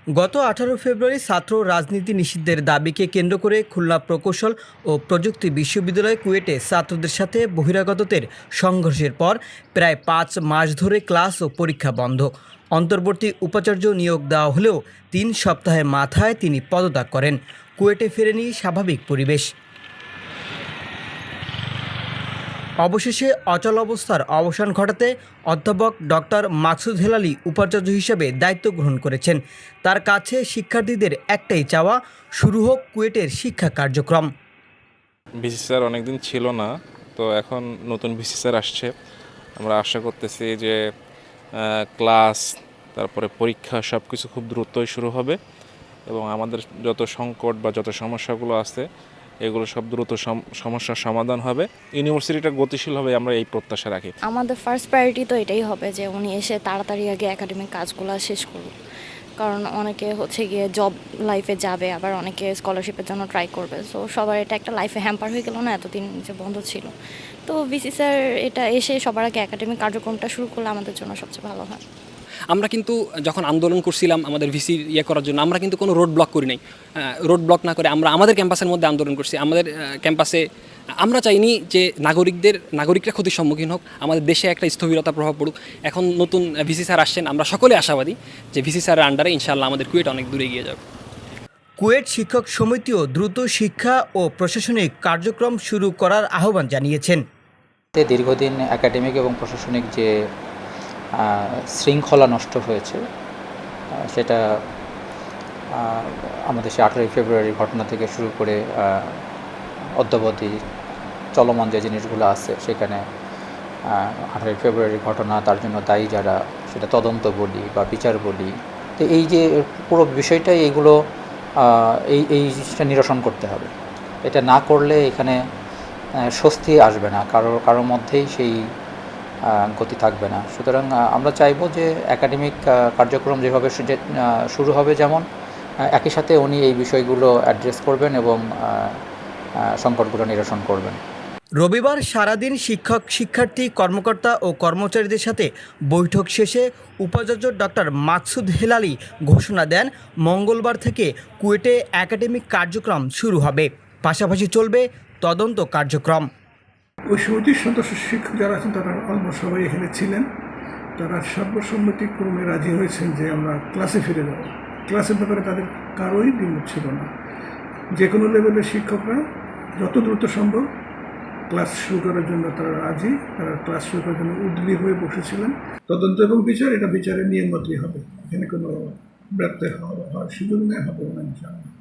গত 18 ফেব্রুয়ারি ছাত্র রাজনীতি নিষিদ্ধের দাবিকে কেন্দ্র করে খুলনা প্রকৌশল ও প্রযুক্তি বিশ্ববিদ্যালয় কুয়েটে ছাত্রদের সাথে বহিরাগতদের সংঘর্ষের পর প্রায় 5 মাস ধরে ক্লাস ও পরীক্ষা বন্ধ। অন্তর্বর্তী উপাচার্য নিয়োগ দেওয়া হলেও 3 সপ্তাহের মাথায় তিনি পদত্যাগ করেন। কুয়েটে ফেরেনি স্বাভাবিক পরিবেশ। অবশেষে অচলাবস্থার অবসান ঘটাতে অধ্যাপক ডক্টর মাকসুদ হেলালি উপাচার্য হিসেবে দায়িত্ব গ্রহণ করেছেন। তার কাছে শিক্ষার্থীদের একটাই চাওয়া, শুরু হোক কুয়েটের শিক্ষা কার্যক্রম। ভিসি স্যার অনেকদিন ছিল না, তো এখন নতুন ভিসি স্যার আসছে। আমরা আশা করতেছি যে ক্লাস, তারপরে পরীক্ষা সব কিছু খুব দ্রুতই শুরু হবে এবং আমাদের যত সংকট বা যত সমস্যাগুলো আছে এগুলো সব দ্রুত সমস্যার সমাধান হবে। ইউনিভার্সিটিটা গতিশীল হবে, আমরা এই প্রত্যাশা রাখি। আমাদের ফার্স্ট প্রায়োরিটি তো এটাই হবে যে উনি এসে তাড়াতাড়ি আগে একাডেমিক কাজগুলো শেষ করুন, কারণ অনেকে গিয়ে জব লাইফে যাবে, আবার অনেকে স্কলারশিপের জন্য ট্রাই করবে। সো সবার এটা একটা লাইফে হ্যাম্পার হয়ে গেল না, এতদিন যে বন্ধ ছিল। তো ভিসি স্যার এটা এসে সবার আগে একাডেমিক কার্যক্রমটা শুরু করলে আমাদের জন্য সবচেয়ে ভালো হয়। আমরা কিন্তু যখন আন্দোলন করছিলাম আমাদের ভিসি করার জন্য, আমরা কিন্তু কোনো রোড ব্লক করি নাই। রোড ব্লক না করে আমরা আমাদের ক্যাম্পাসের মধ্যে আন্দোলন করছি। আমাদের ক্যাম্পাসে আমরা চাইনি যে নাগরিকরা ক্ষতির সম্মুখীন হোক, আমাদের দেশে একটা স্থবিরতা প্রভাব পড়ুক। এখন নতুন ভিসি স্যার আসছেন, আমরা সকলে আশাবাদী যে ভিসি স্যারের আন্ডারে ইনশাআল্লাহ আমাদের কুয়েট অনেক দূরে এগিয়ে যাবে। কুয়েট শিক্ষক সমিতিও দ্রুত শিক্ষা ও প্রশাসনিক কার্যক্রম শুরু করার আহ্বান জানিয়েছেন। দীর্ঘদিন একাডেমিক এবং প্রশাসনিক যে শৃঙ্খলা নষ্ট হয়েছে, সেটা আমাদের 18 ফেব্রুয়ারির ঘটনা থেকে শুরু করে অদ্যাবধি চলমান যে জিনিসগুলো আছে, সেখানে 18 ফেব্রুয়ারির ঘটনা, তার জন্য দায়ী যারা, সেটা তদন্ত বলি বা বিচার বলি, তো এই যে পুরো বিষয়টাই, এইগুলো এই জিনিসটা নিরসন করতে হবে। এটা না করলে এখানে স্বস্তি আসবে না, কারোর মধ্যেই সেই গতি থাকবে না। সুতরাং আমরা চাইব যে একাডেমিক কার্যক্রম যেভাবে শুরু হবে, যেমন একই সাথে উনি এই বিষয়গুলো অ্যাড্রেস করবেন এবং সংকটগুলো নিরসন করবেন। রবিবার সারাদিন শিক্ষক, শিক্ষার্থী, কর্মকর্তা ও কর্মচারীদের সাথে বৈঠক শেষে উপাচার্য ডক্টর মাকসুদ হেলালি ঘোষণা দেন, মঙ্গলবার থেকে কুয়েটে একাডেমিক কার্যক্রম শুরু হবে, পাশাপাশি চলবে তদন্ত কার্যক্রম। ওই সমিতির সদস্য শিক্ষক যারা আছেন তারা অলমোস্ট সবাই এখানে ছিলেন। তারা সর্বসম্মতিক্রমে রাজি হয়েছেন যে আমরা ক্লাসে ফিরে যাব। ক্লাসের ব্যাপারে তাদের কারোই দ্বিমত ছিল না। যে কোনো লেভেলের শিক্ষকরা যত দ্রুত সম্ভব ক্লাস শুরু করার জন্য তারা রাজি। তারা ক্লাস শুরু করার জন্য উদ্গ্রী হয়ে বসেছিলেন। তদন্ত এবং বিচার, এটা বিচারের নিয়ম মতোই হবে। এখানে কোনো ব্যত্যয় হওয়ার সুযোগ নেই, হবে না ইনশাআল্লাহ।